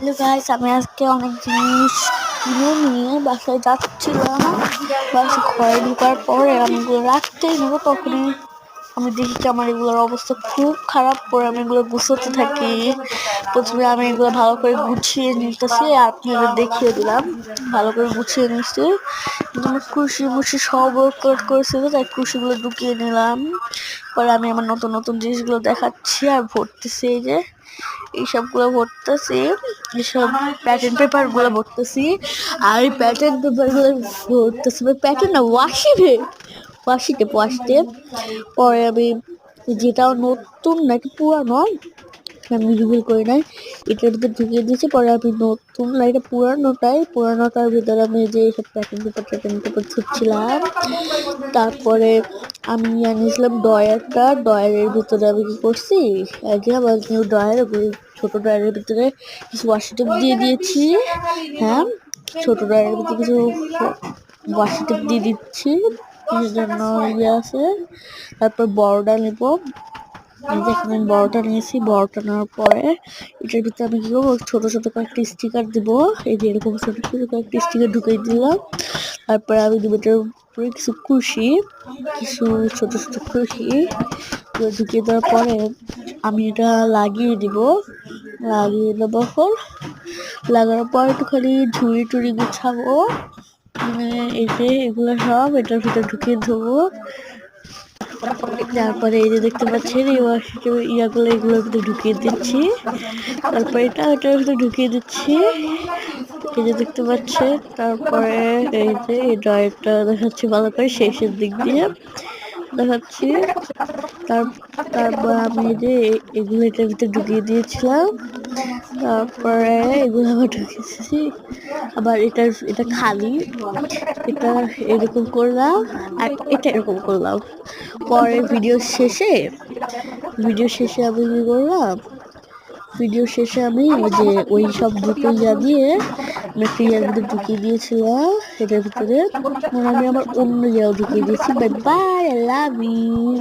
Hello guys, আমি আজকে অনেক জিনিস কিনে নিয়ে বাসায় যাচ্ছিলাম। বাসায় ঘরে ঢোকার পরে আমি এগুলো রাখতেই নেবো, তখনই আমি দেখি কি আমার এগুলোর অবস্থা খুব খারাপ। করে আমি এগুলো গুছোতে থাকি। প্রথমে আমি এগুলো ভালো করে গুছিয়ে নিতেছি, আপনাদের দেখিয়ে দিলাম। ভালো করে গুছিয়ে নিচ্ছি, কিন্তু আমার কুশি মুশি সব ওয়ার্কআউট করেছিল, তাই কুশিগুলো ঢুকিয়ে নিলাম। পরে আমি আমার নতুন নতুন জিনিসগুলো দেখাচ্ছি আর ভরতেছি। এই যে এইসবগুলো ভরতেছি, এইসব প্যাটার্ন পেপার গুলো ভরতেছি। আর এই প্যাটার্ন পেপার গুলো ভরতেছি, প্যাটার্ন না, ওয়াশি টেপ। পরে আমি যেটাও নতুন নাকি পুরানো আমি রিভিল করি নাই, এটার ভিতরে ঢুকিয়ে দিয়েছি। পরে আমি নতুন এটা পুরানোটার ভিতরে আমি যে সব প্যাটার্ন পেপার ছুটছিলাম। তারপরে আমি আনিয়েছিলাম ডয়ারের ভিতরে আমি কি করছি, যে আমার নিউ ডয়ার, ছোট ডয়ারের ভিতরে কিছু ওয়াশি টেপ দিয়ে দিয়েছি। হ্যাঁ, ছোট ডয়ারের ভিতরে কিছু ওয়াশি টেপ দিয়ে দিচ্ছি, কিছুর জন্য ইয়ে আছে। তারপর বড়টা নেব, যেখানে আমি বড়টা নিয়েছি। বড়টা নেওয়ার পরে এটার ভিতরে আমি কি করবো, ছোট ছোট কয়েকটি স্টিকার দিব। এই যে এরকম ছোট ছোট কয়েকটি স্টিকার ঢুকিয়ে দিলাম। তারপরে আমি দিব এটার উপরে কিছু ছোট ছোট খুশি ঢুকিয়ে দেওয়ার পরে আমি এটা লাগিয়ে দেবো। লাগানোর পর একটুখানি ঝুড়ি টুড়ি গুছাবো, এই যে এগুলো সব এটার ভিতরে ঢুকিয়ে দেবো। তারপরে এই যে দেখতে পাচ্ছেন এগুলোর ভিতরে ঢুকিয়ে দিচ্ছি। তারপরে এটার ভিতরে ঢুকিয়ে দিচ্ছি, এই যে দেখতে পাচ্ছেন। তারপরে এই যে এই ড্রয়ারটা দেখাচ্ছি ভালো করে, শেষের দিক দিয়ে দেখাচ্ছি। তারপর আমি এই যে এগুলো এটার ভিতরে ঢুকিয়ে দিয়েছিলাম। তারপরে এগুলো আবার ঢুকিয়েছি, আবার এটা খালি, এটা এরকম করলাম আর এটা এরকম করলাম। পরে ভিডিও শেষে আমি কি করলাম, এই যে ওই সব দুটো দিয়ে আমি একটা ভিতরে ঢুকিয়ে দিয়েছিলাম। এটার ভিতরে আমি আমার অন্য জায়গায় ঢুকিয়ে দিয়েছি। Bye bye, I love you.